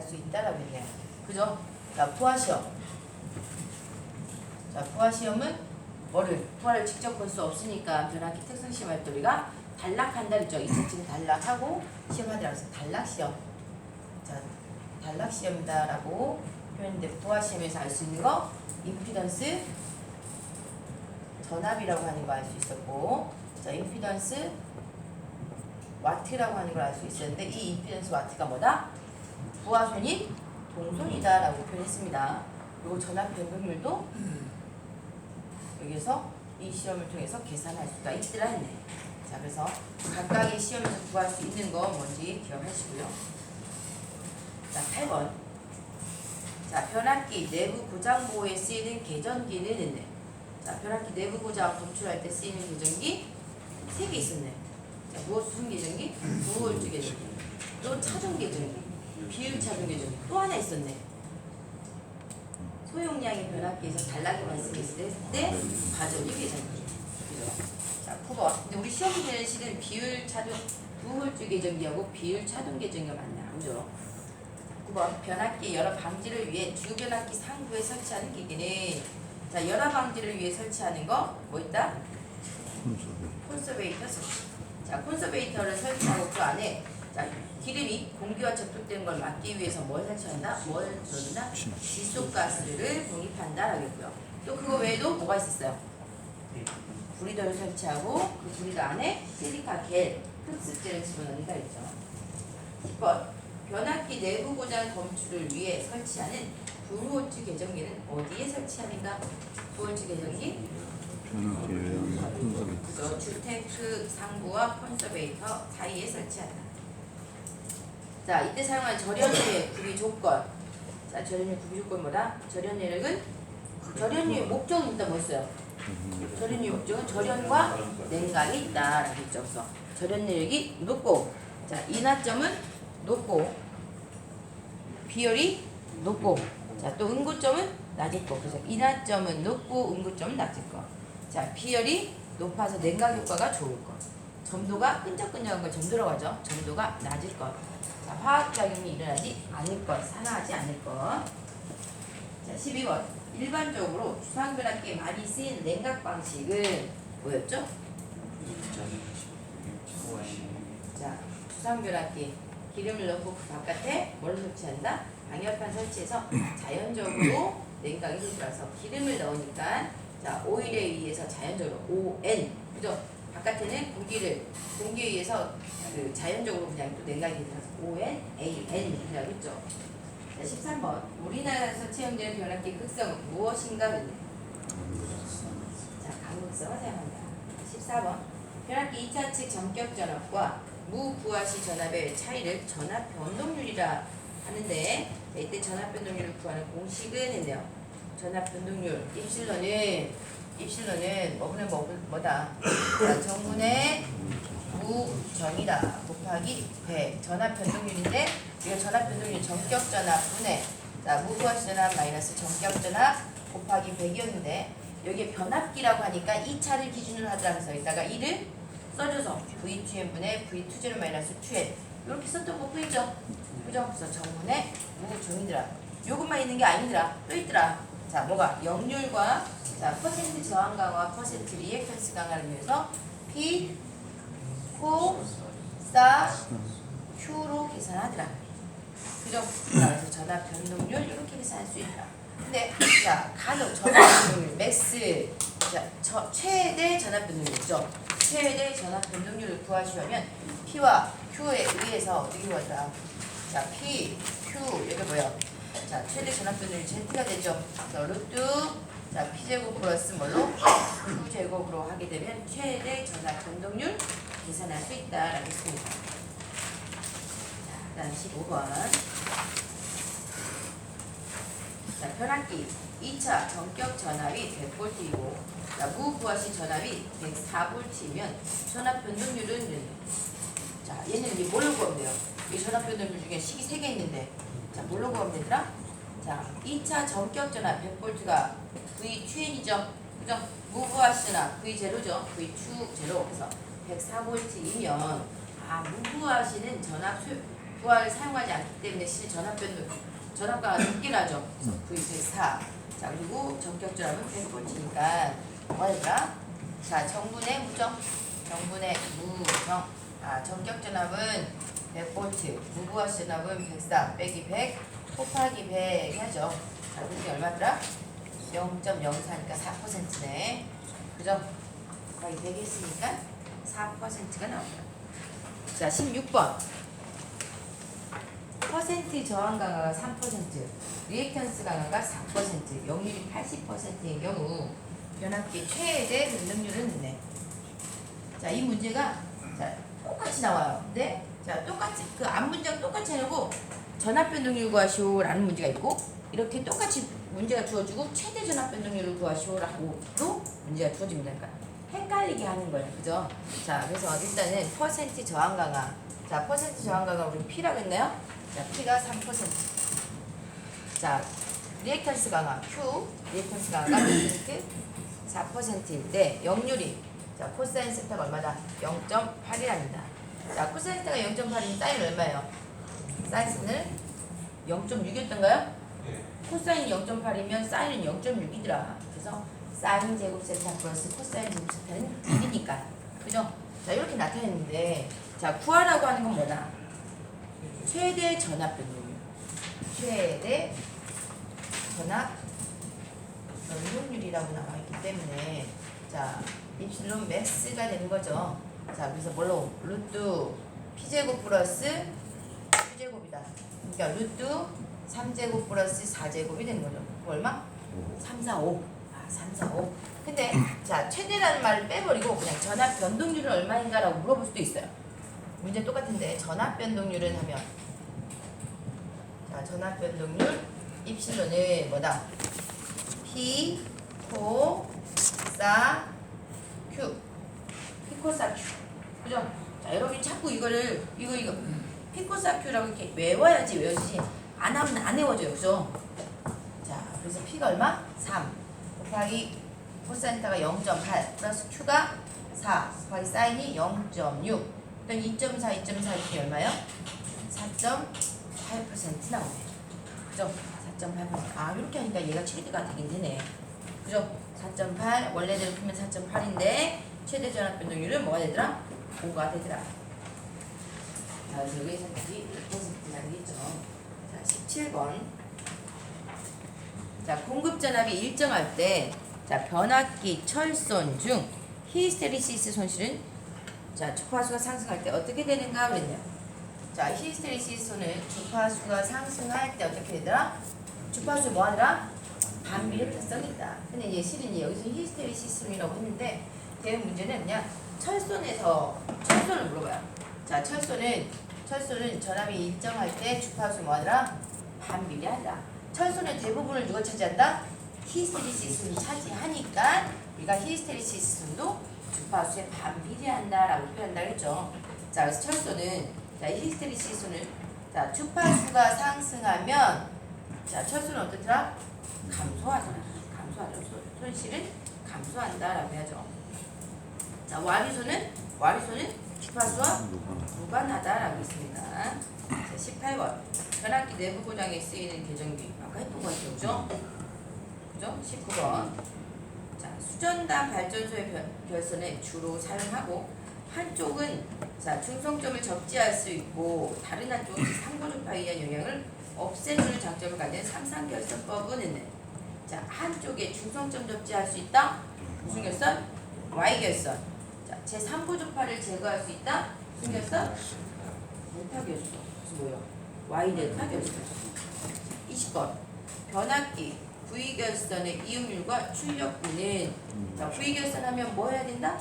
수 있다라고 했네요. 그죠? 자, 부하시험. 자, 부하시험은 뭐를? 부하를 직접 볼 수 없으니까 변압기 특성시험 할 때 우리가 단락한다 그랬죠. 2차층 단락하고 시험하더라고 해서 단락시험. 자, 단락시험이다라고 표현했는데 부하시험에서 알 수 있는 거 임피던스 전압이라고 하는 거 알 수 있었고, 자, 임피던스 와트라고 하는 걸 알 수 있었는데 이 임피던스 와트가 뭐다? 부하손이 동손이다 라고 표현했습니다. 그리고 전압 변동률도 여기서 이 시험을 통해서 계산할 수가 있더라 했네. 자, 그래서 각각의 시험에서 구할 수 있는 거 뭔지 기억하시고요. 자, 8번. 자, 변압기 내부 고장 보호에 쓰이는 개전기는 있네. 자, 변압기 내부 고장 검출할 때 쓰이는 개전기 3개 있었네. 자, 무슨 개전기? 무홀주 개전기. 또 차중 개전기. 비율 차중 개전기. 또 하나 있었네. 소용량의 변압기에서 단락이 발생했을 때 가전이 개전기. 그죠? 자, 9번. 근데 우리 시험 문제는 실은 비율 차중 무홀주 개전기하고 비율 차중 개전기가 맞나? 그죠? 9번. 변압기 열화 방지를 위해 주변압기 상부에 설치하는 기기는, 자, 열화 방지를 위해 설치하는 거 뭐 있다? 콘서베이터 설치. 자, 콘서베이터를 설치하고 그 안에, 자, 기름이 공기와 접촉되는 걸 막기 위해서 뭘 설치한다? 뭘 넣는다? 질소가스를 공입한다라고 했고요. 또 그거 외에도 뭐가 있었어요? 브리더를 설치하고 그 브리더 안에 실리카 겔, 흡습제를 집어넣는다 했죠. 10번. 변압기 내부 고장 검출을 위해 설치하는 부호주 개전기는 어디에 설치하는가? 부호주 개전기? 그죠. 주테크 상부와 콘서베이터 사이에 설치한다. 자, 이때 사용한 절연유의 구비 조건. 자, 절연유 구비 조건 뭐다? 절연유력은 절연유의 목적은 일단 뭐였어요? 절연유의 목적은 절연과 냉각이 있다라고 했죠. 그래서 절연유력이 높고, 자, 인하점은 높고, 비열이 높고, 자, 또 응고점은 낮을 거. 그래서 인하점은 높고 응고점은 낮을 거. 자, 비열이 높아서 냉각 효과가 좋을 거. 점도가 끈적끈적한 걸 점도라고 하죠. 점도가 낮을 것. 자, 화학작용이 일어나지 않을 것. 산화하지 않을 것. 자, 12번. 일반적으로 주상변압기에 많이 쓰이는 냉각 방식은 뭐였죠? 자, 주상변압기 기름을 넣고 그 바깥에 뭘 설치한다? 방열판 설치해서 자연적으로 냉각이 들어와서 기름을 넣으니까, 자, 오일에 의해서 자연적으로 ON, 그죠? 바깥에는 공기에 의해서 그 자연적으로 그냥 또 냉각이 들어서 ON, AN이라고 했죠. 자, 13번. 우리나라에서 채용되는 변압기 극성은 무엇인가? 자, 강극성을 사용한다. 14번. 변압기 2차 측 전격 전압과 무부하시 전압의 차이를 전압 변동률이라 하는데, 이때 전압 변동률을 구하는 공식은 했네요. 전압 변동률 입실로는 뭐다? 자, 정분의 무정이다 곱하기 100. 전압 변동률인데 이거 전압 변동률 전격 전압 분의, 자, 무부하시 전압 마이너스 전격 전압 곱하기 100이었는데 여기에 변압기라고 하니까 2차를 기준으로 하더라면서 이따가 1을 써줘서 V2n 분의 V2제로 마이너스 2n 이렇게 썼던 거 보이죠? 그죠? 그래서 정분의 무정이더라. 요것만 있는 게 아니더라. 또 있더라. 자, 뭐가? 역률과, 자, 퍼센트 저항 강화, 퍼센트 리액턴스 강화를 위해서 P, 코, 사, Q로 계산하더라. 그죠? 자, 그래서 전압 변동률 이렇게 계산할 수 있다. 근데, 자, 간혹 전압 변동률, 맥스, 자, 최대 전압 변동률이죠. 최대 전압 변동률을 구하시려면 P와 Q에 의해서 어떻게 구하더라? 자, P, Q, 여기 뭐야? 자, 최대 전압 변동률이 Z가 되죠. 그래서 루트, 자, P제곱 플러스 뭘로? Q제곱으로 하게 되면 최대 전압 변동률 계산할 수 있다라고 했습니다. 자, 그다음 15번. 자, 변압기 2차 전격 전압이 100V이고, 자, 무부하시 전압이 104V면 전압 변동률은, 자, 얘는 이제 뭘로 구하면 돼요? 이 전압 변동률 중에 식이 3개 있는데, 자, 뭘로 구하면 되더라? 자, 2차 전격 전압 100V가 V2N이죠. 그죠? 무부하시 전압 V0죠. V2 0. 그래서 104V이면, 아, 무부하시는 전압 부하를 사용하지 않기 때문에 실 전압가가 높긴 하죠. 그래서 V 104. 자, 그리고 전격전압은 100V니까 뭐가 될까? 자, 정분의 무정. 정분의 무정. 전격전압은 100V, 무부하 전압은 104 빼기 100 곱하기 100 하죠. 자, 그게 얼마더라? 0.04니까 4%네. 그죠? 곱하기 100 했으니까 4%가 나옵니다. 자, 16번. 퍼센트 저항 강화가 3%, 리액턴스 강화가 4%, 역률이 80%인 경우 변압기 최대 변동률은 있네. 자, 이 문제가 자, 똑같이 나와요. 근데 자, 똑같이 그 앞 문장 똑같이 해놓고 전압 변동률 구하시오라는 문제가 있고 이렇게 똑같이 문제가 주어지고 최대 전압 변동률을 구하시오라고도 문제가 주어집니다. 그러니까 헷갈리게 하는 거예요. 그죠? 자, 그래서 일단은 퍼센트 저항 강화. 자, 퍼센트 저항 강화 우리 P라고 했나요? 자, P가 3%. 자, 리액턴스 강화 Q, 리액턴스 강화가 4%인데 역률이 자, 코사인 세타가 얼마다? 0.8이랍니다. 자, 코사인 세타가 0.8이면 사인 얼마예요? 사인은 0.6이었던가요? 코사인이 0.8이면 사인은 0.6이더라. 그래서 사인 제곱 세타 플러스 코사인 제곱 세타는 1이니까. 그죠? 자, 이렇게 나타냈는데 자, 구하라고 하는 건 뭐다? 최대 전압 변동률. 최대 전압 변동률이라고 나와 있기 때문에 자, 입실론 맥스가 되는 거죠. 자, 그래서 뭘로? 루트 P제곱 플러스 Q제곱이다. 그러니까 루트 3제곱 플러스 4제곱이 되는 거죠. 얼마? 3, 4, 5. 3, 4, 5. 근데 자, 최대라는 말을 빼버리고 그냥 전압 변동률은 얼마인가 라고 물어볼 수도 있어요. 문제 똑같은데 전압 변동률은 하면 자, 전압 변동률 입실론은 뭐다? P, 코, 사, Q. 피코사 Q. 그죠? 자, 여러분이 자꾸 이거를 이거 피코사 Q라고 이렇게 외워야지 외워지지 안 하면 안 외워져요. 그죠? 자, 그래서 P가 얼마? 3 곱하기 코사인타가 0.8 플러스 Q가 4 곱하기 사인이 0.6 그럼 2.4 이게 얼마예요? 4.8% 나오네. 그죠? 4.8%. 이렇게 하니까 얘가 최대가 되긴 되네. 그죠? 4.8 원래대로 풀면 4.8인데 최대 전압 변동률은 뭐가 되더라? 5가 되더라. 자, 그래서 여기서까지 1%라는 게 있죠. 자, 17번. 자, 공급 전압이 일정할 때 자, 변압기 철손 중 히스테리시스 손실은 자, 주파수가 상승할 때 어떻게 되는가 그랬네요. 자, 히스테리시스는 주파수가 상승할 때 어떻게 되더라? 주파수 뭐 하더라? 반비례타성이 있다. 근데 이제 실은 여기서 히스테리시스이라고 했는데 대응 문제는 그냥 철손을 물어봐요. 자, 철손은 전압이 일정할 때 주파수 뭐 하더라? 반비례한다. 철손의 대부분을 누가 차지한다? 히스테리시스는 차지하니까 우리가 히스테리시스도 주파수에 반비례한다라고 표현한다 그랬죠. 자, 그래서 철소는 자, 히스테리시스는 자, 주파수가 상승하면 자, 철소는 어떻더라? 감소하죠. 손실은 감소한다라고 하죠. 자, 와리소는 주파수와 무관하다라고 있습니다. 자, 18번. 변압기 내부 고장에 쓰이는 계정기. 아까 했던 거 같죠? 그죠? 19번. 자, 수전단 발전소의 결선에 주로 사용하고 한쪽은 자, 중성점을 적재할 수 있고 다른 한쪽은 상고주파에 의한 영향을 없애주는 장점을 가진 삼상결선법은 있네. 자, 한쪽에 중성점 접지할 수 있다. 무슨 결선? Y결선. 자, 제3고주파를 제거할 수 있다. 무슨 결선? 델타 결선. 무슨 뭐예요? Y델타 결선. 20번. 변압기 V결선의 이용률과 출력분은 자, V결선 하면 뭐 해야 된다?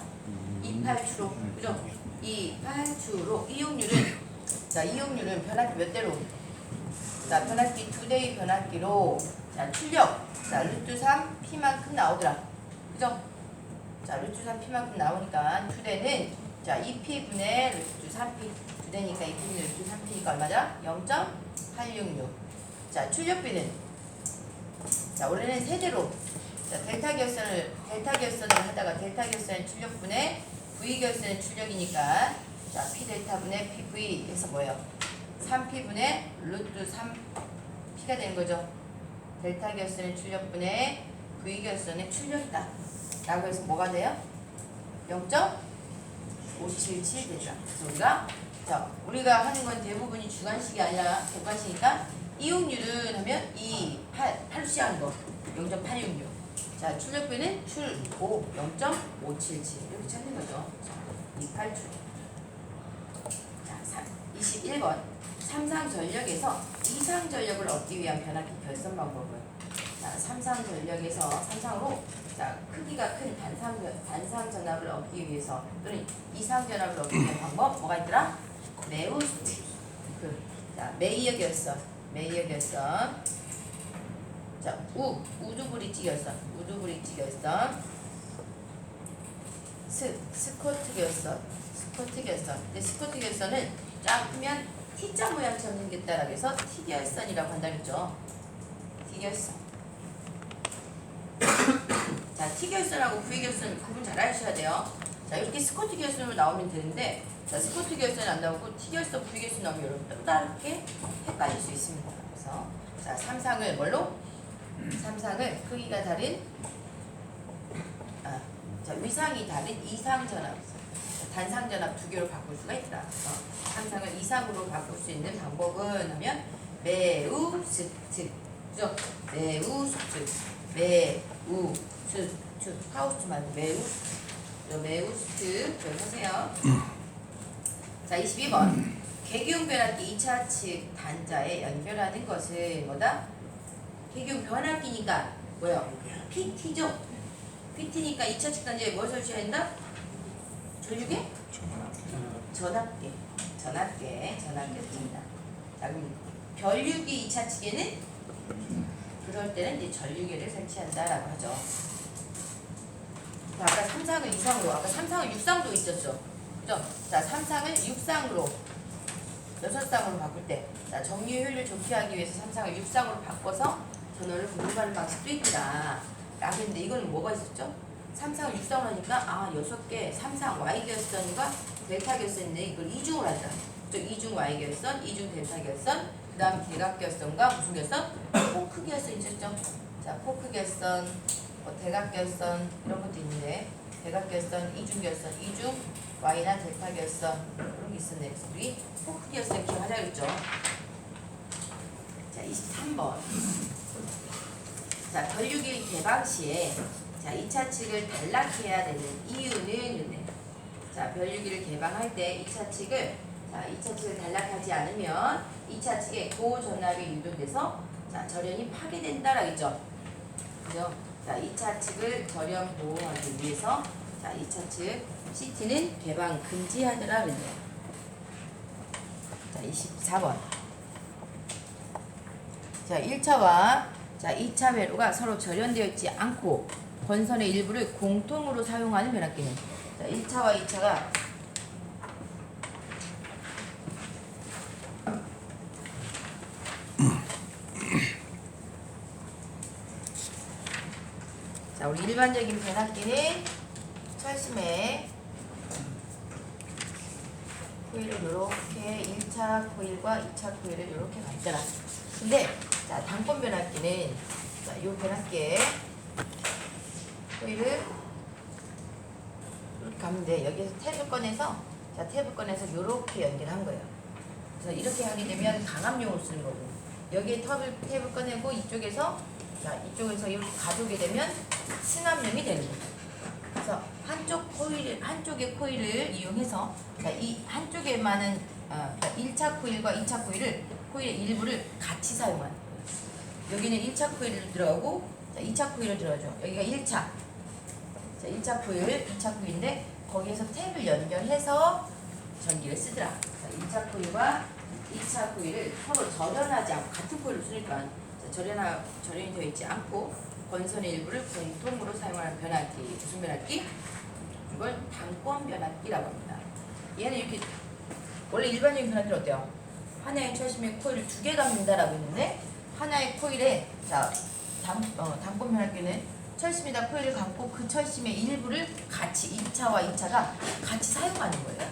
이팔추로. 그죠? 이팔추로. 이용률은 변압기 몇 대로? 자, 변압기 2대의 변압기로 자, 출력. 자, 루트 3 P만큼 나오더라. 그죠? 자, 루트 3 P만큼 나오니까 2대는 자, 2P분의 루트 3P. 2대니까 2P분의 루트 3P니까 얼마죠? 0.866. 자, 출력비는 자, 원래는 세대로 자, 델타 결선을 하다가 델타 결선의 출력분의 V 결선의 출력이니까 자, P 델타분의 PV 해서 뭐예요? 3P분의 루트 3P가 되는 거죠. 델타 결선의 출력분의 V 결선의 출력이다 라고 해서 뭐가 돼요? 0.577 되죠. 그래서 우리가 하는 건 대부분이 주관식이 아니라 객관식이니까 이용률은 하면 8루씩 하는 거 0.866. 자, 출력비는 출5 0.577 이렇게 찾는 거죠. 28출. 자, 21번. 삼상 전력에서 이상 전력을 얻기 위한 변압기 결선 방법은, 자, 삼상 전력에서 삼상으로, 자, 크기가 큰 단상 전압을 얻기 위해서 또는 이상 전압을 얻기 위한 방법 뭐가 있더라? 매우 자, 메이어 결선. 자, 우드 브릿지 결선. 스쿼트 결선. 근데 스쿼트 결선은 쫙 펴면 T자 모양처럼 생겼다라고 해서 T결선이라고 한다 그랬죠. T결선. 자, T결선하고 V결선 구분 잘 하셔야 돼요. 자, 이렇게 스쿼트 결선으로 나오면 되는데, 자, 스쿼트 결선이 안 나오고 T결선, V결선 나오면 여러분 또 다르게 헷갈릴 수 있습니다. 그래서 자, 삼상을 뭘로? 삼상을 크기가 다른 자, 위상이 다른 이상 전압, 단상 전압 두 개로 바꿀 수가 있더라. 삼상을 이상으로 바꿀 수 있는 방법은 하면 매우 스트, 그죠? 매우 스트 하우스 말고 매우 스트 하세요. 자, 22번. 계기용 변압기 2차 측 단자에 연결하는 것은 뭐다? 계기용 변압기니까 뭐야? PT죠? PT니까 2차 측 단자에 뭘 설치해야 된다? 전류계? 전압계입니다. 자, 그럼 변류기 2차 측에는 그럴 때는 이제 전류계를 설치한다라고 하죠. 자, 아까 3상을 2상으로, 아까 3상을 6상도 있었죠. 그죠? 자, 3상을 6상으로 6쌍으로 바꿀 때, 자, 정류 효율을 좋게 하기 위해서 3상을 6상으로 바꿔서 전원을 분류하는 방식도 있다 라고 했는데, 이거는 뭐가 있었죠? 3상을 6상으로 하니까 6개 3상 Y결선과 델타 결선인데 이걸 이중으로 한다. 이중 Y결선, 이중 델타 결선, 그 다음 대각결선과 무슨 결선? 포크 결선 있었죠? 자, 포크 결선, 대각 결선 이런 것도 있는데, 대각 결선, 이중 결선, 이중 Y나 델타 결선 이런 게 있었네. 그래서 우리 포크 결선 기억하자 그랬죠? 자, 23번. 자, 전류기 개방 시에, 자, 2차 측을 단락해야 되는 이유는, 자, 변류기를 개방할 때 2차 측을 단락하지 않으면 2차 측에 고전압이 유도돼서, 자, 절연이 파괴된다라고 했죠. 그죠? 자, 2차 측을 절연 보호하기 위해서, 자, 2차 측 CT는 개방 금지하더라 그랬네요. 자, 24번. 자, 1차와 자, 2차 회로가 서로 절연되어 있지 않고 건선의 일부를 공통으로 사용하는 변압기는, 자, 1차와 2차가 자, 우리 일반적인 변압기는 철심에 코일을 이렇게 1차 코일과 2차 코일을 이렇게 갖더라. 근데 자, 단권 변압기는, 자, 요 변압기에 코일을 이렇게 가면 돼. 여기에서 탭을 꺼내서, 자, 탭을 꺼내서 이렇게 연결한 거예요. 그래서 이렇게 하게 되면 강압용으로 쓰는 거고, 여기에 탭을 꺼내고 이쪽에서, 자, 이쪽에서 이렇게 가져오게 되면 승합용이 되는 거예요. 그래서 한쪽의 코일을 이용해서, 자, 이 한쪽에만은 1차 코일과 2차 코일의 일부를 같이 사용하는 거예요. 여기는 1차 코일을 들어가고, 자, 2차 코일을 들어가죠. 여기가 1차. 자, 1차 코일, 2차 코일인데 거기에서 탭을 연결해서 전기를 쓰더라. 자, 1차 코일과 2차 코일을 서로 절연하지 않고 같은 코일을 쓰니까, 자, 절연이 되어 있지 않고 건선의 일부를 공통으로 사용하는 변압기. 무슨 변압기? 이걸 단권 변압기라고 합니다. 얘는 이렇게, 원래 일반적인 변압기는 어때요? 하나의 철심에 코일을 2개 감는다라고 했는데, 하나의 코일에, 자, 단권 변압기는 철심에다 코일을 감고 그 철심의 일부를 같이 1차와 2차가 같이 사용하는 거예요.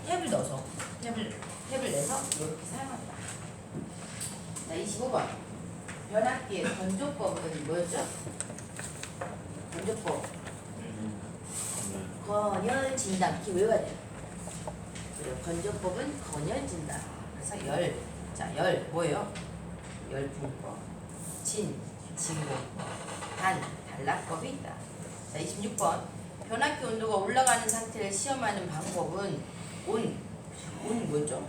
탭을 넣어서, 탭을 탭을 내서 이렇게 사용한다. 자, 25번. 변압기의 건조법은 뭐였죠? 건조법. 건열진단. 기 외워야 돼요. 그리고 건조법은 건열진단. 그래서 열. 자, 열 뭐예요? 열분법. 진공. 단락법이 있다. 자, 26번. 변압기 온도가 올라가는 상태를 시험하는 방법은 온 뭐죠?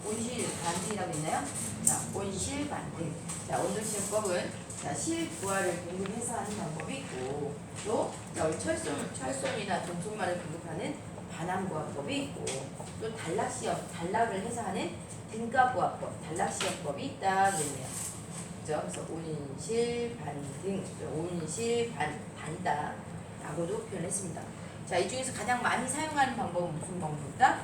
온실 반등이라고 있나요? 자, 온실 반등. 자, 온도시험법은 자, 실부하를 공급해서 하는 방법이 있고, 또 자, 우리 철손이나 동손만을 공급하는 반환부하법이 있고, 또 단락을 해서 하는 등가부하법, 단락시험법이 있다 그랬네요. 그죠? 그래서 온실 반등, 온실 반다 라고도 표현했습니다. 자, 이 중에서 가장 많이 사용하는 방법은 무슨 방법이다?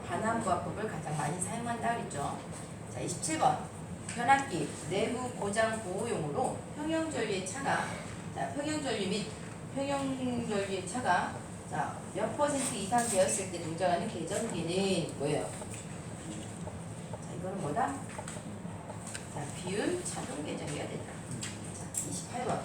반환부하법을 가장 많이 사용한다 그랬죠. 자, 27번. 변압기 내부 고장 보호용으로 평형전류의 차가 평형전류의 차가 자, 몇 퍼센트 이상 되었을 때 동작하는 계전기는 뭐예요? 자, 이거는 뭐다? 자, 비율 자동 계전기가 된다. 자, 28번.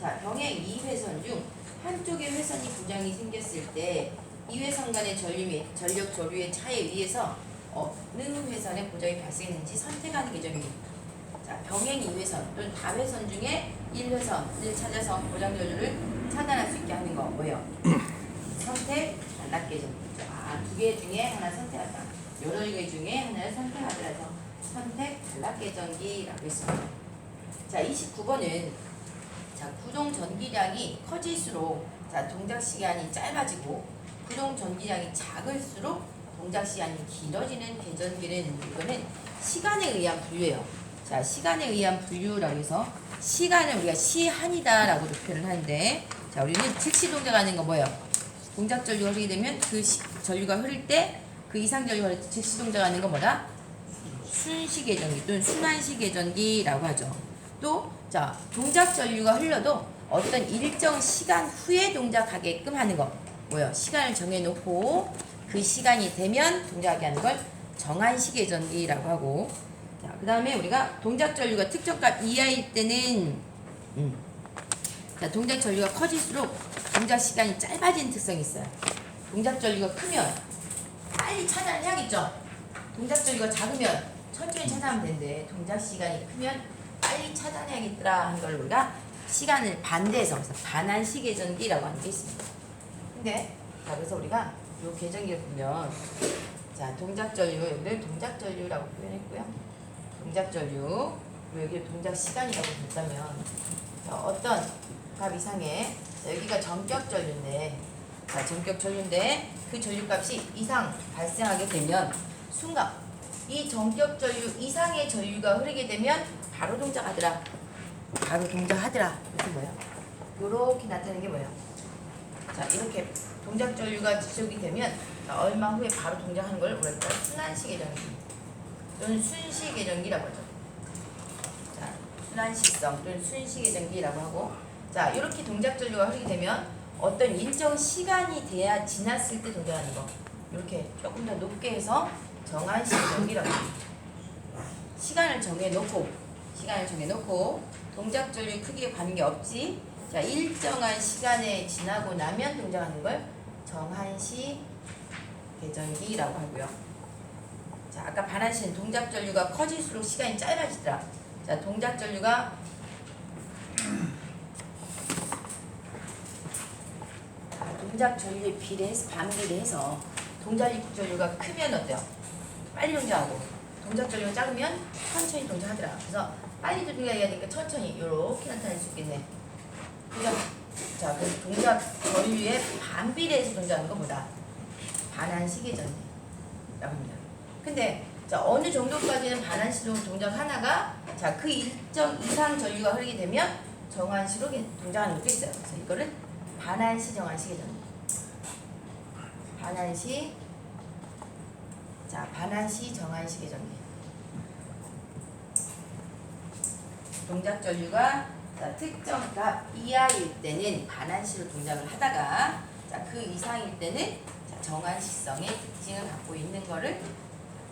자, 병행 2회선 중 한쪽의 회선이 부장이 생겼을 때 이 회선 간의 전류 및 전력 조류의 차에 의해서 어느 회선에 고장이 발생했는지 선택하는 계정입니다. 자, 병행 2회선 또는 다회선 중에 1회선을 찾아서 고장 전류를 차단할 수 있게 하는 거 뭐예요? 선택 단락 계정이죠. 두 개 중에 하나 선택하다. 여러 개 중에 하나를 선택하더라도 선택 단락 계정기라고 했습니다. 자, 29번은 자, 구동 전기량이 커질수록 자, 동작 시간이 짧아지고 구동 전기량이 작을수록 동작 시간이 길어지는 계전기는 이거는 시간에 의한 분류예요. 자, 시간에 의한 분류라고 해서 시간을 우리가 시한이다라고도 표현을 하는데, 자, 우리는 즉시 동작하는 거 뭐예요? 동작 전류가 흐르게 되면 그 전류가 흐를 때 그 이상 전류가 흐를 때 즉시 동작하는 거 뭐다? 순시 계전기 또는 순환시 계전기라고 하죠. 또 자, 동작 전류가 흘러도 어떤 일정 시간 후에 동작하게끔 하는 거 뭐예요? 시간을 정해놓고 그 시간이 되면 동작하게 하는 걸 정한시 계전기라고 하고, 자, 그 다음에 우리가 동작 전류가 특정값 이하일 때는 자, 동작 전류가 커질수록 동작 시간이 짧아지는 특성이 있어요. 동작 전류가 크면 빨리 차단을 해야겠죠. 동작 전류가 작으면 천천히 차단하면 되는데 동작 시간이 크면 빨리 차단해야겠더라 하는 걸 우리가 시간을 반대해서 그래서 반환시 계전기라고 하는 게 있습니다. 근데 자, 그래서 우리가 이 계전기를 보면 자, 동작 전류 여기를 동작 전류라고 표현했고요. 동작 전류 여기를 동작 시간이라고 본다면 자, 어떤 값 이상의 자, 여기가 전격 전류인데 자, 전격 전류인데 그 전류값이 이상 발생하게 되면 순간 이 전격 전류 이상의 전류가 흐르게 되면 바로 동작하더라. 그래서 뭐예요? 요렇게 나타나는 게 뭐예요? 자, 이렇게 동작 전류가 지속이 되면 얼마 후에 바로 동작하는 걸 우리가 순환시 계전기 또는 순시 계전기라고 하죠. 자, 순환시성 또는 순시 계전기라고 하고, 자, 이렇게 동작 전류가 흐르게 되면 어떤 일정 시간이 돼야 지났을 때 동작하는 거 이렇게 조금 더 높게 해서 정한시 계전기라고 합니다. 시간을 정해놓고 동작 전류 크기에 관계없이 자, 일정한 시간에 지나고 나면 동작하는 걸 정한시 계전기라고 하고요. 자, 아까 반환시는 동작 전류가 커질수록 시간이 짧아지더라. 자, 동작 전류가 동작 전류에 비례해서 반비례해서 동작 전류가 크면 어때요? 빨리 동작하고 동작 전류가 작으면 천천히 동작하더라. 그래서 빨리 동작해야 되니까 천천히 이렇게 나타낼 수 있겠네. 그죠? 자, 그 동작 전류에 반비례해서 동작하는 것보다 반환시 계전기라고 합니다. 근데 자, 어느 정도까지는 반환시로 동작 하나가 자, 그 일정 이상 전류가 흐르게 되면 정환시로 동작하는 것도 있어요. 그래서 이거를 반환시 정환시 계전기. 반환시 정환시 계전기. 동작 전류가 자, 특정 값 이하일 때는 반환시로 동작을 하다가 자, 그 이상일 때는 자, 정한시성의 특징을 갖고 있는 거를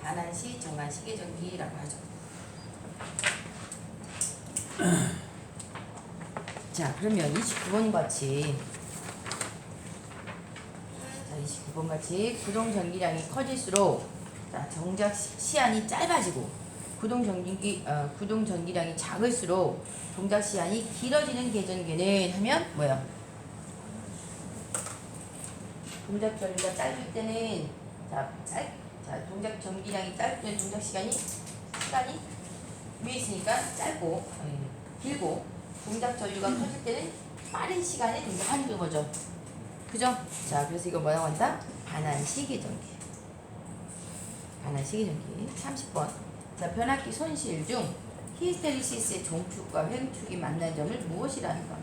반환시 정한시 계전기라고 하죠. 자, 그러면 29번 같이 29번 같이 구동 전기량이 커질수록 자, 정작 시한이 짧아지고 구동 전기량이 작을수록 동작 시한이 길어지는 계전기는 하면 뭐예요? 동작 전기가 짧을 때는 동작 전기량이 짧을 때는 동작 시간이 위에 있으니까 짧고 길고 동작 전류가 커질 때는 빠른 시간에 동작하는 거죠. 그죠? 자, 그래서 이거 뭐라고 한다? 반환시 계전기. 반환시 계전기. 30번. 자, 변압기 손실 중 히스테리시스의 종축과 횡축이 만난 점을 무엇이라는가?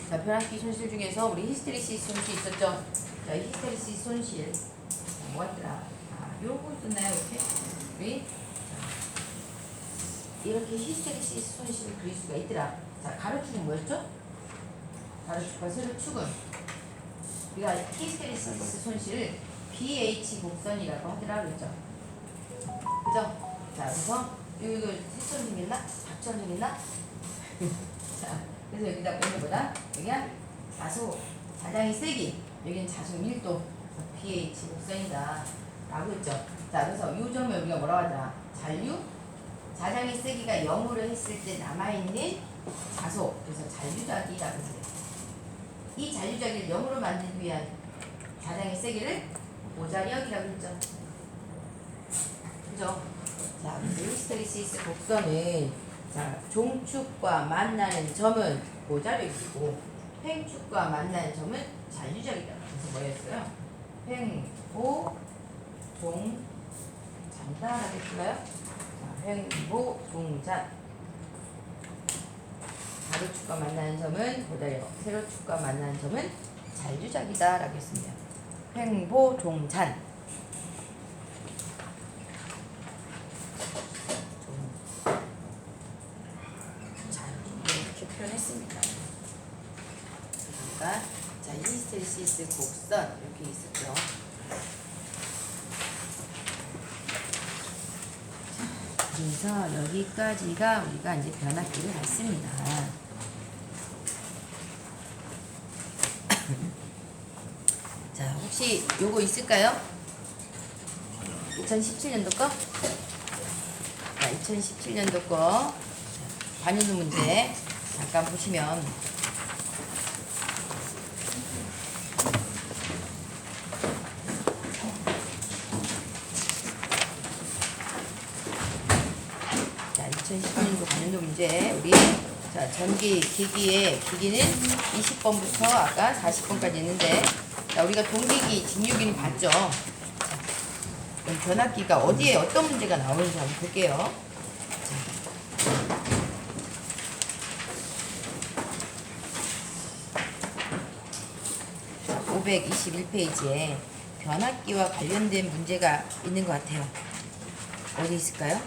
자, 변압기 손실 중에서 우리 히스테리시스 손실 있었죠? 자, 히스테리시스 손실. 뭐가 있더라? 요거 있었나요? 이렇게? 이렇게 히스테리시스 손실을 그릴 수가 있더라. 자, 가로축은 뭐였죠? 가로축과 세로축은 우리가 히스테리시스 손실을 BH 곡선이라고 하더라 그랬죠. 그죠? 자, 그래서 이거 색처럼 생겼나? 밥처럼 생겼나? 자, 그래서 여기다 보는 거다. 여기가 자장이 세기, 여기는 자속 밀도, BH 곡선이다 라고 했죠. 자, 그래서 이 점을 우리가 뭐라고 하더라? 자장의 세기가 0으로 했을 때 남아있는 자속, 그래서 잔류자기라고 해요. 이 잔류자기를 0으로 만들기 위한 자장의 세기를 모자력이라고 했죠. 그죠? 자, 히스테리시스 곡선은 자, 종축과 만나는 점은 모자력이고 횡축과 만나는 점은 잔류자기다. 그래서 뭐였어요? 횡보 종잔다 하겠을까요? 횡보 종잔. 가로축과 만나는 점은 모자력, 세로축과 만나는 점은 잔류자기다 라고 했습니다. 횡보 종잔. 이렇게 표현했습니다. 그러니까 자, 히스테리시스 곡선 이렇게 있었죠. 그래서 여기까지가 우리가 이제 변압기를 봤습니다. 자, 혹시 요거 있을까요? 2017년도 거? 자, 2017년도 거 관윤도 문제 잠깐 보시면 자, 2017년도 관윤도 문제 우리 자, 전기 기기는 20번부터 아까 40번까지 있는데 자, 우리가 동기기, 진유기는 봤죠? 자, 그럼 변압기가 어디에 어떤 문제가 나오는지 한번 볼게요. 자, 521페이지에 변압기와 관련된 문제가 있는 것 같아요. 어디 있을까요?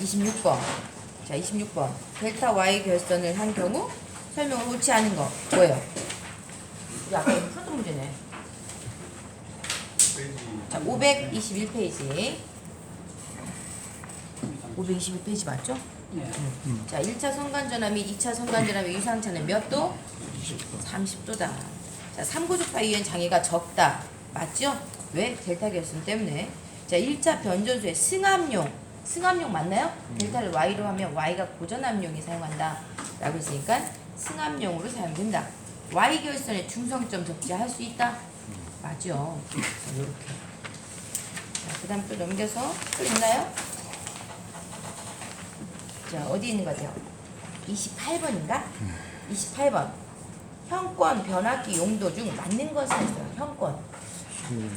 26번. 자, 26번. 델타 Y 결선을 한 경우 설명을 옳지 않은 거 뭐예요? 우리 아까 풀었던 문제네. 자, 521페이지. 521페이지 맞죠? 네. 자, 1차 선간전압 및 2차 선간전압의 유상차는 몇 도? 30도다. 자, 3고주파 이온 장애가 적다. 맞죠? 왜? 델타 결선 때문에. 자, 1차 변전소의 승합용 맞나요? 델타를 Y로 하면 Y가 고전압용이 사용한다 라고 했으니까 승합용으로 사용된다. Y 결선의 중성점 적재할 수 있다? 맞죠? 이렇게. 자, 그 다음 또 넘겨서 또 있나요? 자, 어디 있는 것 같아요? 28번인가? 28번. 형권 변압기 용도 중 맞는 것은 있어요.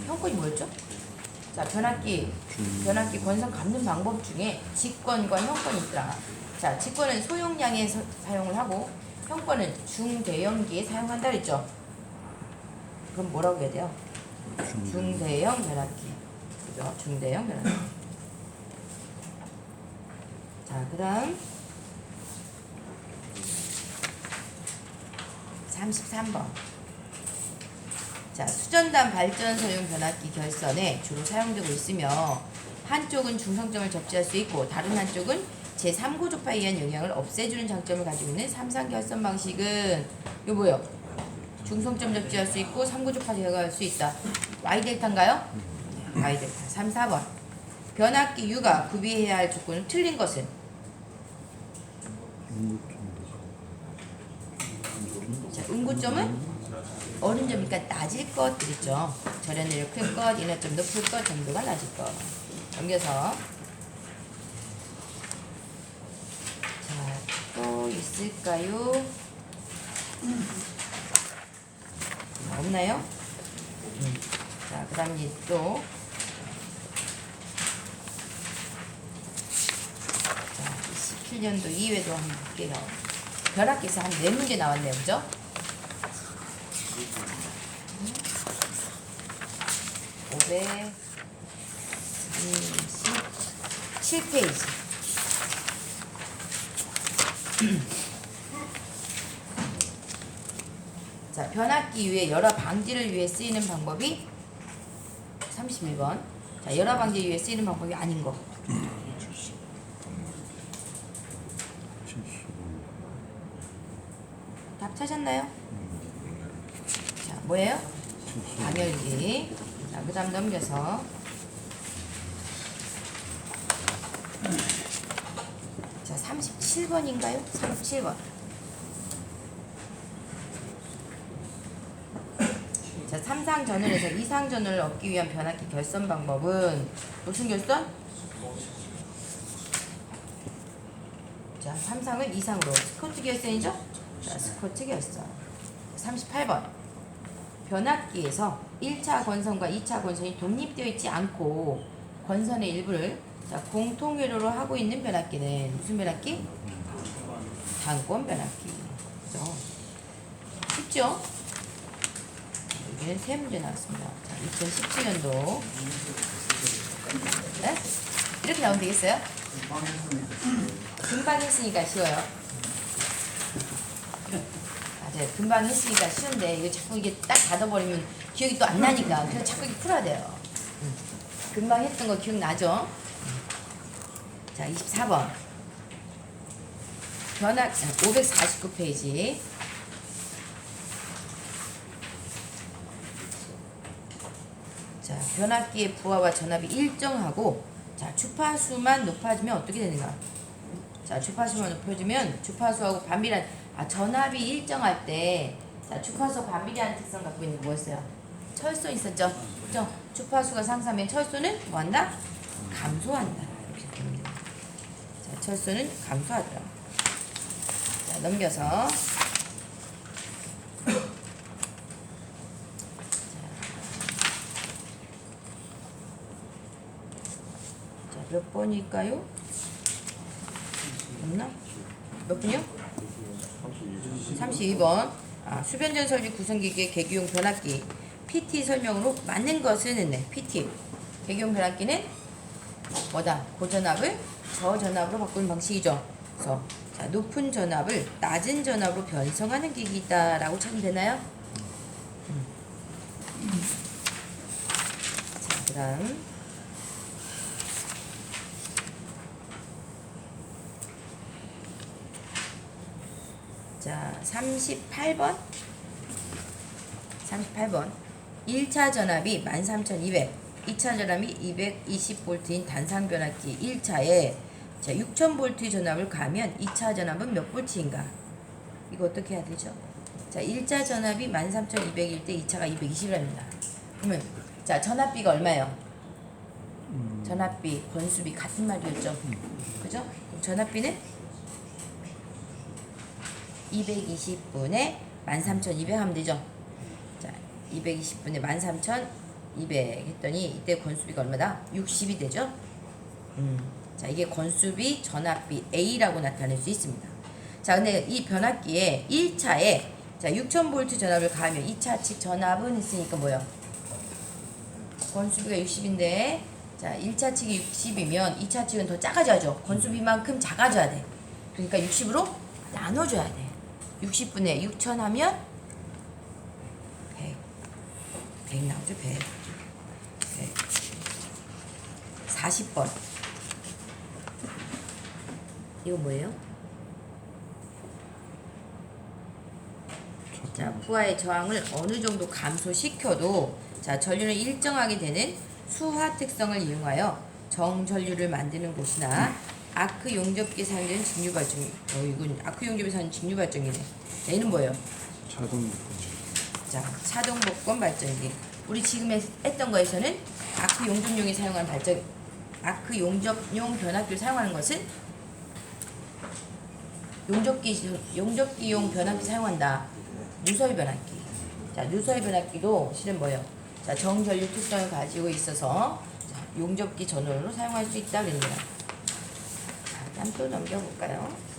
형권이 뭐였죠? 자, 변압기 권선 갚는 방법 중에 직권과 형권이 있더라. 자, 직권은 소용량에 사용을 하고 형권은 중대형기에 사용한다 그랬죠. 그럼 뭐라고 해야 돼요? 중대형 변압기. 그죠? 중대형 변압기. 자, 그 다음 33번. 자, 수전단 발전소용 변압기 결선에 주로 사용되고 있으며 한쪽은 중성점을 접지할 수 있고 다른 한쪽은 제3고조파에 의한 영향을 없애주는 장점을 가지고 있는 삼상 결선 방식은 이거 뭐예요? 중성점 접지할 수 있고 3고조파 제거할 수 있다. Y델타인가요? Y델타. 3, 4번. 변압기 U가 구비해야 할 조건은 틀린 것은? 자, 응고점은 어른 점이니까 낮을 것 그랬죠. 절연율 클 것, 인하점 높을 것, 점도가 낮을 것. 넘겨서. 자, 또 있을까요? 없나요? 자, 그 다음 또. 자, 17년도 2회도 한번 볼게요. 변압기에서 한 4문제 나왔네요. 그죠? 537페이지. 자, 변압기 위에 열화 방지를 위해 쓰이는 방법이 31번. 자, 열화 방지 위해 쓰이는 방법이 아닌 거. 답 찾았나요? 자, 뭐예요? 방열기. 자, 그 다음 넘겨서. 자, 37번인가요? 37번. 자, 3상 전원에서 2상 전원을 얻기 위한 변압기 결선 방법은 무슨 결선? 자, 3상을 2상으로 스코트 결선이죠? 자, 스코트 결선. 38번. 변압기에서 1차 권선과 2차 권선이 독립되어 있지 않고 권선의 일부를 자, 공통 회로로 하고 있는 변압기는 무슨 변압기? 단권 변압기. 그죠? 쉽죠? 여기는 3문제 나왔습니다. 자, 2017년도. 네? 이렇게 나오면 되겠어요? 금방 했으니까 쉬워요. 맞아요. 금방 했으니까 쉬운데 이거 자꾸 이게 딱 닫아버리면 기억이 또 안 나니까 그래서 자꾸 이렇게 풀어야 돼요. 금방 했던 거 기억나죠? 자, 24번. 변압 549페이지. 자, 변압기의 부하와 전압이 일정하고 자, 주파수만 높아지면 어떻게 되는가? 자, 주파수만 높아지면 주파수하고 반비례한 전압이 일정할 때 자, 주파수 반비례한 특성 갖고 있는 거 뭐였어요? 철소 있었죠? 그죠? 주파수가 상승하면 철소는 뭐한다? 감소한다. 이렇게 됩니다. 자, 철소는 감소하더라. 자, 넘겨서 몇 번일까요? 없나? 몇 분이요? 32번. 수변전 설비 구성기기의 계기용 변압기 PT 설명으로 맞는 것은 했네. PT 계기용 변압기는 뭐다? 고전압을 저전압으로 바꾸는 방식이죠. 그래서 자, 높은 전압을 낮은 전압으로 변성하는 기기다 라고 찾으면 되나요? 자, 그 다음 자, 38번. 1차 전압이 13200, 2차 전압이 220V인 단상 변압기 1차에 자, 6000V 전압을 가하면 2차 전압은 몇 V인가? 이거 어떻게 해야 되죠? 자, 1차 전압이 13200일 때 2차가 220이랍니다. 그러면 자, 전압비가 얼마예요? 전압비, 권수비 같은 말이었죠? 그죠? 그럼 전압비는 220분에 13200 하면 되죠. 자, 220분에 13200 했더니 이때 권수비가 얼마다? 60이 되죠. 자, 이게 권수비, 전압비 A라고 나타낼 수 있습니다. 자, 근데 이 변압기에 1차에 자, 6000V 전압을 가하면 2차 측 전압은 했으니까 뭐예요? 권수비가 60인데 자, 1차 측이 60이면 2차 측은 더 작아져야죠. 권수비만큼 작아져야 돼. 그러니까 60으로 나눠줘야 돼. 60분의 6000 하면 100. 100 나오죠. 100. 40번. 이거 뭐예요? 자, 부하의 저항을 어느 정도 감소시켜도 자, 전류는 일정하게 되는 수화 특성을 이용하여 정전류를 만드는 곳이나 아크 용접기에 사용되는 직류 발전기. 이건 아크 용접에 사용되는 직류 발전기네. 얘는 뭐예요? 자동. 자, 차동 복권 발전기. 우리 지금 했던 거에서는 아크 용접용에 사용하는 아크 용접용 변압기를 사용하는 것은 용접기용 변압기 사용한다. 누설 변압기. 자, 누설 변압기도 실은 뭐예요? 자, 정전류 특성을 가지고 있어서 자, 용접기 전원으로 사용할 수 있다 그럽니다. 자, 다음 또 넘겨볼까요?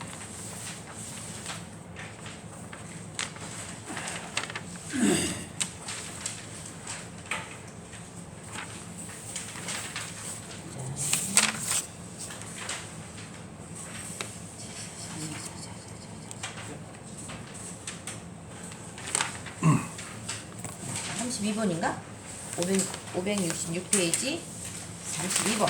자, 32번인가? 566페이지 32번.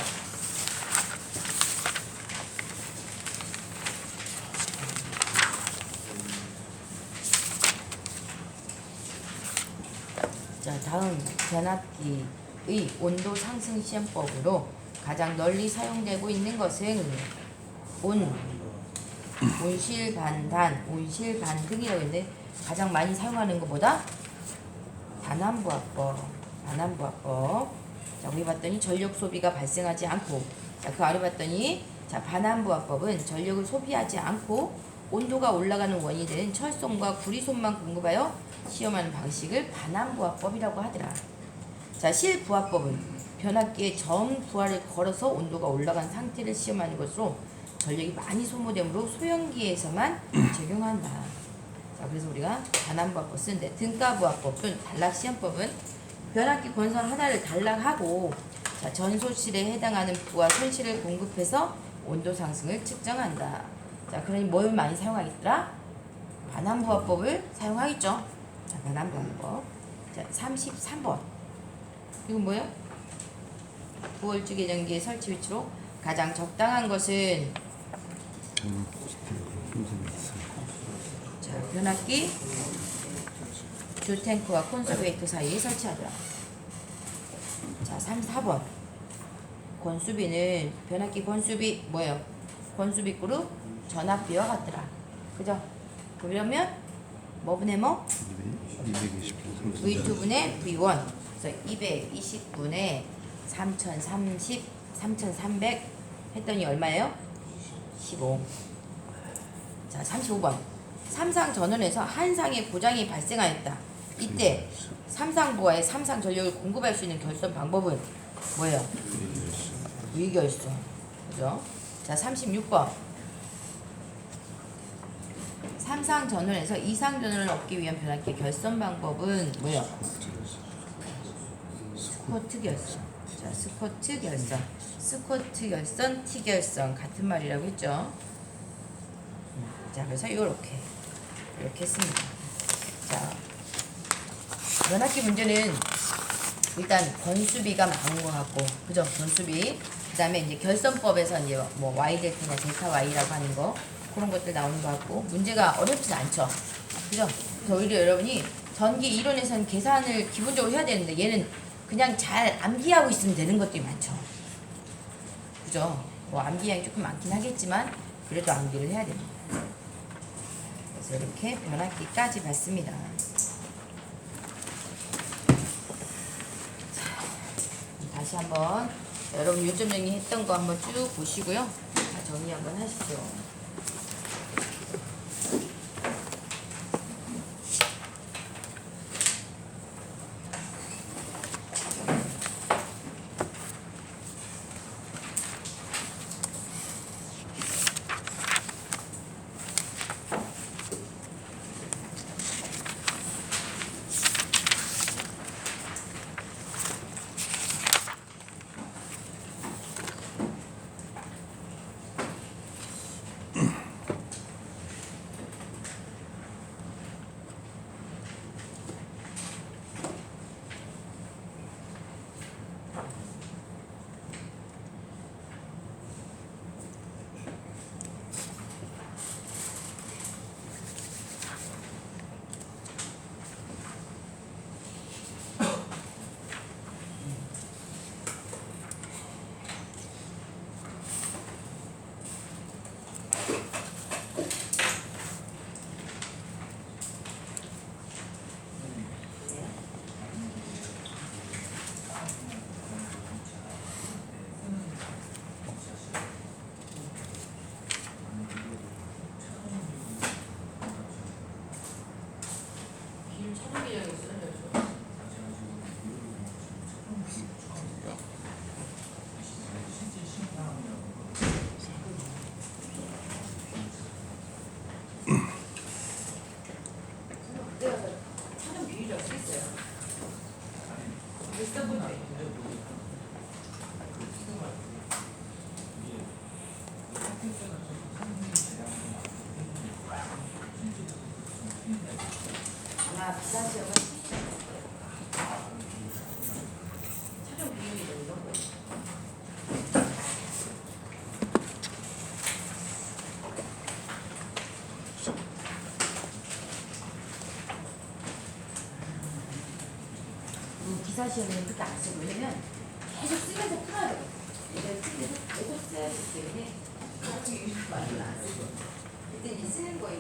자, 다음 변압기의 온도 상승 시험법으로 가장 널리 사용되고 있는 것은 온실 반단, 온실 반등이라고 했는데 가장 많이 사용하는 것보다 반환부합법. 자, 우리 봤더니 전력 소비가 발생하지 않고, 자, 그 아래 봤더니 자, 반환부합법은 전력을 소비하지 않고 온도가 올라가는 원인이 되는 철솜과 구리솜만 공급하여 시험하는 방식을 반환부합법이라고 하더라. 자, 실부합법은 변압기에 전부하를 걸어서 온도가 올라간 상태를 시험하는 것으로 전력이 많이 소모되므로 소형기에서만 적용한다. 자, 그래서 우리가 반환부합법 쓰는데 등가부합법 또는 단락시험법은 변압기 권선 하나를 단락하고 자, 전소실에 해당하는 부하 손실을 공급해서 온도 상승을 측정한다. 자, 그러니 뭘 많이 사용하겠더라? 반환부합법을 사용하겠죠. 자, 반환부합법. 자, 33번. 이건 뭐예요? 부월주 계전기의 설치 위치로 가장 적당한 것은 자, 변압기 주탱크와 콘서베이터 사이에 설치하더라. 자, 34번. 권수비는 변압기 권수비 뭐예요? 권수비 그룹 전압비와 같더라. 그죠? 그러면 뭐분의 뭐? 220V2분의 V1. 그래서 220분의 3300 했더니 얼마예요? 15. 자, 35번. 삼상 전원에서 한 상의 고장이 발생하였다. 이때 삼상부하에 삼상 전력을 공급할 수 있는 결선 방법은 뭐예요? 위결선. 그죠? 자, 36번. 삼상 전원에서 이상 전원을 얻기 위한 변압기 결선 방법은 뭐예요? 스쿼트 결선. 자, 스쿼트 결선. 스쿼트 결선, T 결선 같은 말이라고 했죠. 자, 그래서 이렇게 했습니다. 자, 변압기 문제는 일단 권수비가 많은 것 같고, 그죠? 권수비. 그 다음에 이제 결선법에서 이제 뭐 Y 델타나 델타 Y라고 하는 거 그런 것들 나오는 것 같고 문제가 어렵진 않죠. 그죠? 그래서 오히려 여러분이 전기 이론에서는 계산을 기본적으로 해야 되는데 얘는 그냥 잘 암기하고 있으면 되는 것들이 많죠. 그죠? 뭐 암기량이 조금 많긴 하겠지만 그래도 암기를 해야 됩니다. 그래서 이렇게 변압기까지 봤습니다. 다시 한번 여러분 요점 정리했던 거 한번 쭉 보시고요. 자, 정리 한번 하시죠. 아마 기사 시험은 촬영 비용이 좀 이런 거. 기사 시험은 그렇게 안 쓰고 왜냐면 계속 쓰면서 풀어야 돼. 이제 쓰면서 계속 써야 되기 때문에 그렇게 많이 안 쓰고 그때 이제 쓰는 거에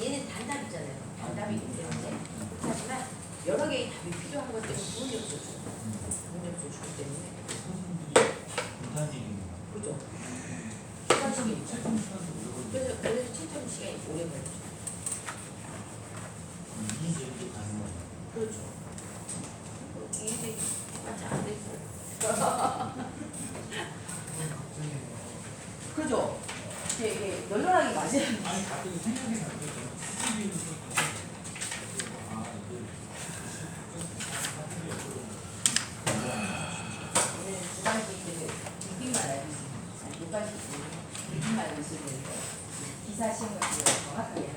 얘는 단답 있잖아요. 단답이 있기 때문에 하지만 여러 개의 답이 필요한 것 때문에 좋은 점수 주고 좋은 점수 주기 때문에 그죠? 시간이 있죠. 그래서 7점 시간이 오래 걸리죠. 그렇죠. 이게 똑같이 안 됐어요. 그죠? 이게 널널하게 맞아야 돼. 아니 가끔 생각이 나죠. 기사 시험 같은 거 정확하게 해야 돼.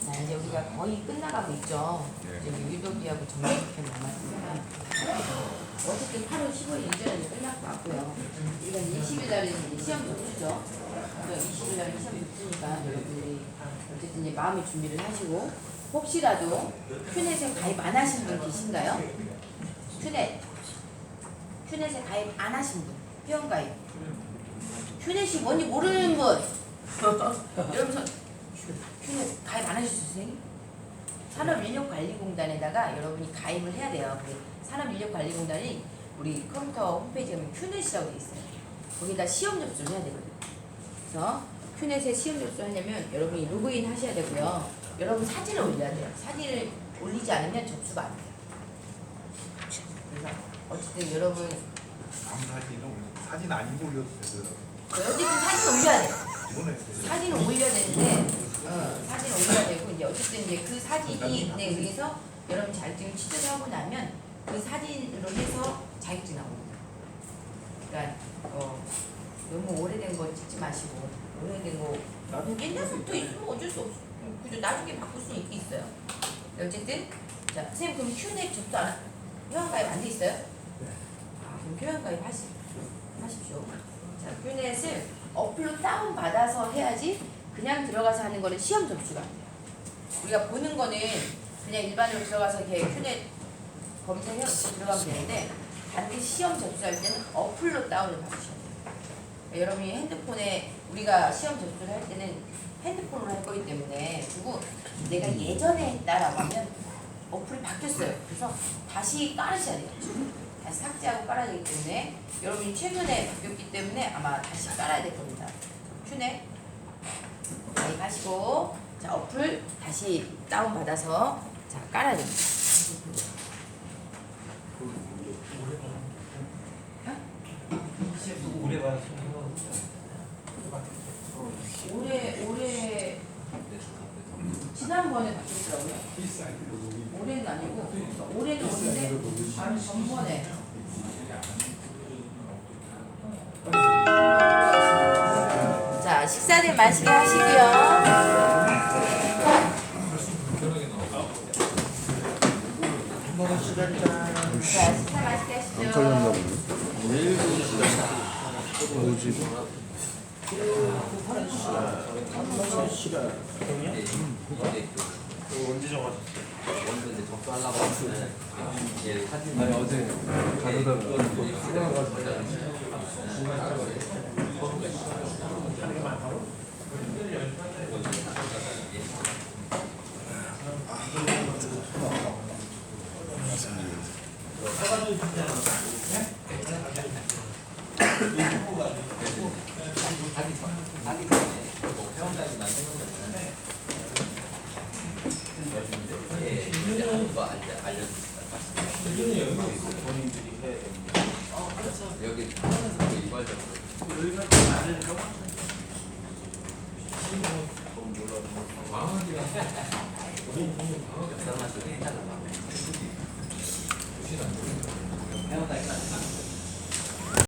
자, 이제 우리가 거의 끝나가고 있죠. 이제 유도기하고 정리편 남았으니까 어쨌든 8월 15일 일전에는 끝날 것 같고요. 우리가 20일 날에는 이제 시험 접수죠. 20일 날에 시험 접수니까 여러분들이 어쨌든 이제 마음의 준비를 하시고 혹시라도 큐넷에 가입 안 하신 분 계신가요? 큐넷에 가입 안 하신 분, 회원 가입. 큐넷이 뭔지 모르는 분. 여러분 큐넷 가입 안 하셨어요, 선생님? 산업인력관리공단에다가 여러분이 가입을 해야 돼요. 산업인력관리공단이 우리 컴퓨터 홈페이지에 가면 큐넷이라고 되어 있어요. 거기다 시험 접수를 해야 되거든요. 그래서 큐넷에 시험 접수하려면 여러분이 로그인 하셔야 되고요. 여러분 사진을 올려야 돼요. 사진을 올리지 않으면 접수가 안 돼요. 그래서 어쨌든 여러분 사진 아니고 올려도 되더라고요. 어쨌든 사진 올려야 돼요. 이번에 사진을 올려야 되는데 사진을 올려야 되고 이제 어쨌든 이제 그 사진에 의해서 여러분 자격증을 취득을 하고 나면 그 사진으로 해서 자격증 나옵니다. 그러니까 너무 오래된 거 찍지 마시고 오래된 거 나도 옛날부터 있으면 어쩔 수 없어. 그죠? 나중에 바꿀 수 있어요. 어쨌든 자 선생님 그럼 큐넷 접수 안 회원가입 안 돼 있어요? 그럼 회원가입 하십시오. 자 큐넷을 어플로 다운 받아서 해야지 그냥 들어가서 하는 거는 시험 접수가 안 돼요. 우리가 보는 거는 그냥 일반으로 들어가서 이렇게 큐넷 검색해서 들어가면 되는데 반드시 시험 접수할 때는 어플로 다운을 받으셔야 돼요. 그러니까 여러분이 핸드폰에 우리가 시험 접수를 할 때는 핸드폰으로 할 거기 때문에 그리고 내가 예전에 했다라고 하면 어플이 바뀌었어요. 그래서 다시 깔으셔야 돼요. 다시 삭제하고 깔아야 되기 때문에 여러분이 최근에 바뀌었기 때문에 아마 다시 깔아야 될 겁니다. 큐넷 가입하시고 자 어플 다시 다운받아서 자 깔아야 됩니다. 올해 지난번에 바뀌었더라고요. 올해는 아니고 올해는 올해인데 전번에 자 식사들 맛있게 하시고요. 자 식사 맛있게 하시죠. 언제 정하셨어요? 먼저 이제 접수하려고 하는데 이게 사진 아니 어제 가져다가 거 알려주세요. 여기는 여유가 있어. 본인들이 해야 됩니다. 그렇죠. 여기 하면서 이발적으로. 여기가 좀 안을 좀 너무 몰라도 망하기가 사람한테 해달라고. 해보다